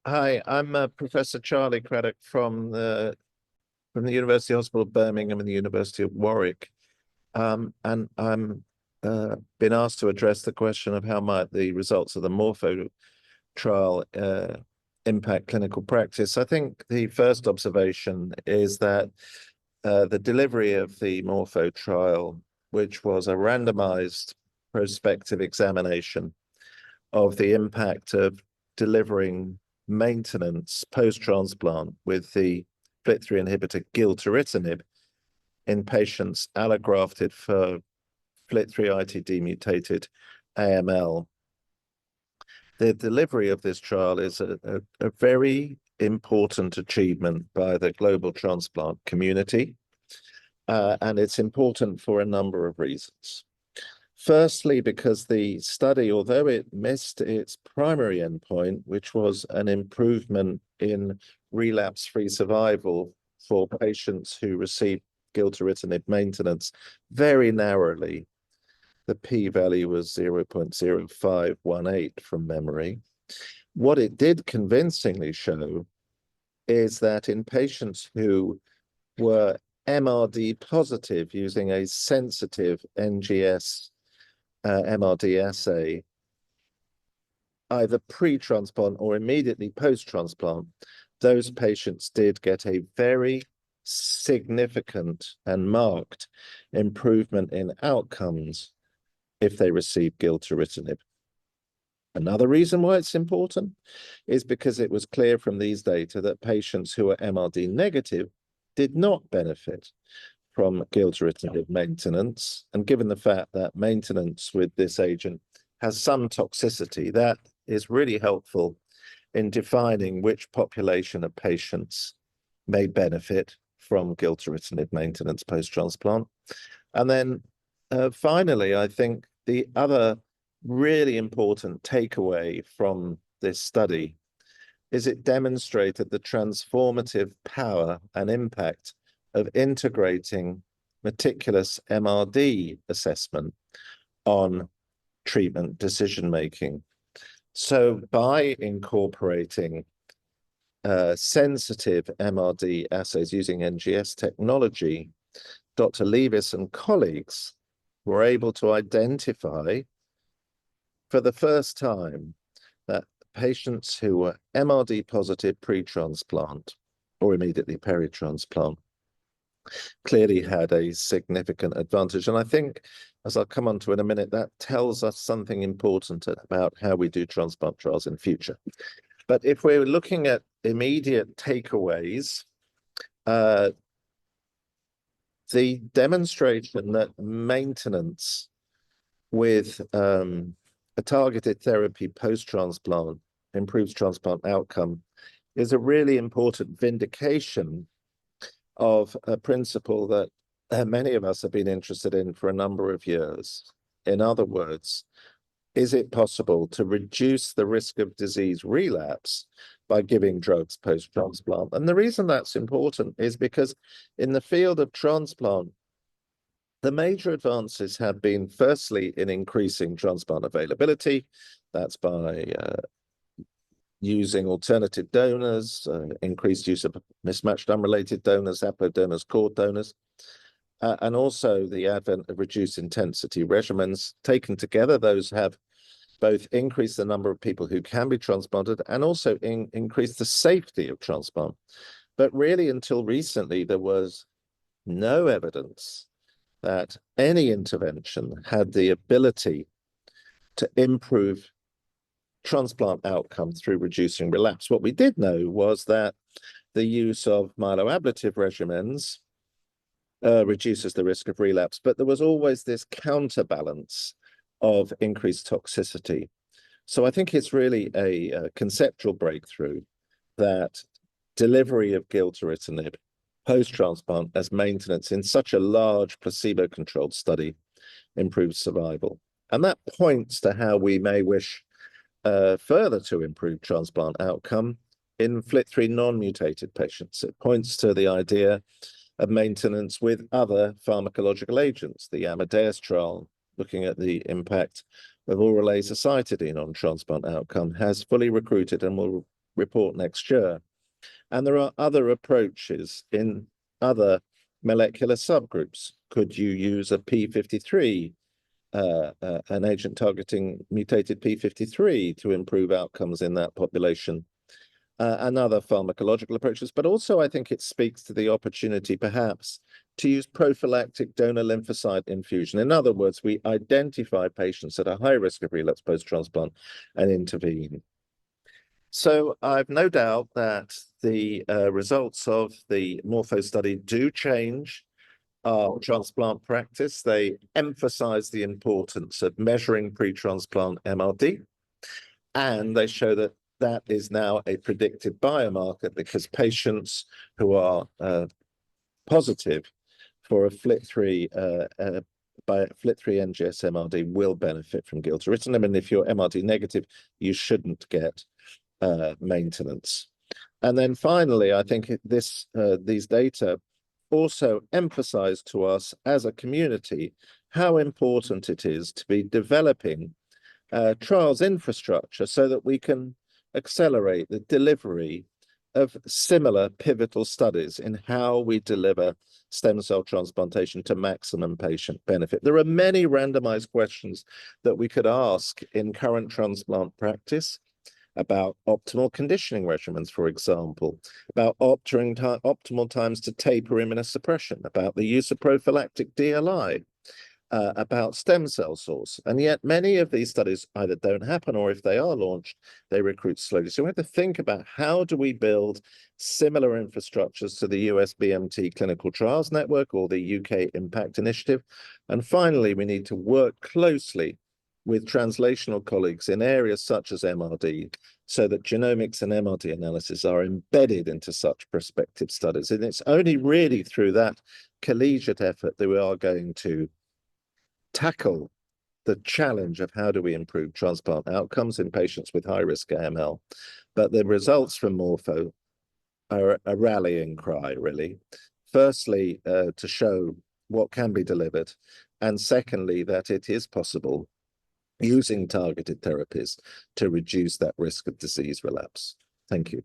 Hi, I'm Professor Charlie Craddock from the University Hospital Birmingham and the University of Warwick, and I'm been asked to address the question of how might the results of the MORPHO trial impact clinical practice. I think the first observation is that the delivery of the MORPHO trial, which was a randomized prospective examination of the impact of delivering maintenance post-transplant with the FLT3 inhibitor gilteritinib in patients allografted for FLT3 ITD mutated AML. The delivery of this trial is a very important achievement by the global transplant community, and it's important for a number of reasons. Firstly, because the study, although it missed its primary endpoint, which was an improvement in relapse-free survival for patients who received gilteritinib maintenance very narrowly, the p-value was 0.0518 from memory. What it did convincingly show is that in patients who were MRD positive using a sensitive NGS MRD assay, either pre-transplant or immediately post-transplant, those patients did get a very significant and marked improvement in outcomes if they received gilteritinib. Another reason why it's important is because it was clear from these data that patients who are MRD negative did not benefit from gilteritinib maintenance. And given the fact that maintenance with this agent has some toxicity, that is really helpful in defining which population of patients may benefit from gilteritinib maintenance post-transplant. And then finally, I think the other really important takeaway from this study is it demonstrated the transformative power and impact of integrating meticulous MRD assessment on treatment decision-making. So by incorporating sensitive MRD assays using NGS technology, Dr. Levis and colleagues were able to identify for the first time that patients who were MRD positive pre-transplant or immediately peri-transplant clearly had a significant advantage. And I think, as I'll come on to in a minute, that tells us something important about how we do transplant trials in future. But if we're looking at immediate takeaways, the demonstration that maintenance with a targeted therapy post-transplant improves transplant outcome is a really important vindication of a principle that many of us have been interested in for a number of years. In other words, is it possible to reduce the risk of disease relapse by giving drugs post-transplant? And the reason that's important is because in the field of transplant, the major advances have been firstly in increasing transplant availability. That's by using alternative donors, increased use of mismatched unrelated donors, apodonors, cord donors, and also the advent of reduced intensity regimens. Taken together, those have both increased the number of people who can be transplanted and also increased the safety of transplant. But really, until recently, there was no evidence that any intervention had the ability to improve transplant outcome through reducing relapse. What we did know was that the use of myeloablative regimens reduces the risk of relapse, but there was always this counterbalance of increased toxicity. So I think it's really a conceptual breakthrough that delivery of gilteritinib post-transplant as maintenance in such a large placebo-controlled study improves survival. And that points to how we may wish further to improve transplant outcome in FLT3 non-mutated patients. It points to the idea of maintenance with other pharmacological agents. The Amadeus trial, looking at the impact of oral azacitidine on transplant outcome, has fully recruited and will report next year. And there are other approaches in other molecular subgroups. Could you use a P53, an agent targeting mutated P53 to improve outcomes in that population? And other pharmacological approaches, but also I think it speaks to the opportunity perhaps to use prophylactic donor lymphocyte infusion. In other words, we identify patients at a high risk of relapse post-transplant and intervene. So I've no doubt that the results of the MORPHO study do change our transplant practice. They emphasize the importance of measuring pre-transplant MRD, and they show that that is now a predictive biomarker because patients who are positive for a FLT3 by FLT3 NGS MRD will benefit from gilteritinib, and if you're MRD negative, you shouldn't get maintenance. And then finally, I think these data also emphasize to us as a community how important it is to be developing trials infrastructure so that we can accelerate the delivery of similar pivotal studies in how we deliver stem cell transplantation to maximum patient benefit. There are many randomized questions that we could ask in current transplant practice about optimal conditioning regimens, for example, about optimal times to taper immunosuppression, about the use of prophylactic DLI, about stem cell source. And yet many of these studies either don't happen, or if they are launched, they recruit slowly. So we have to think about how do we build similar infrastructures to the US BMT Clinical Trials Network or the UK Impact Initiative. And finally, we need to work closely with translational colleagues in areas such as MRD, so that genomics and MRD analysis are embedded into such prospective studies. And it's only really through that collegiate effort that we are going to tackle the challenge of how do we improve transplant outcomes in patients with high-risk AML. But the results from MORPHO are a rallying cry, really. Firstly, to show what can be delivered, and secondly, that it is possible using targeted therapies to reduce that risk of disease relapse. Thank you.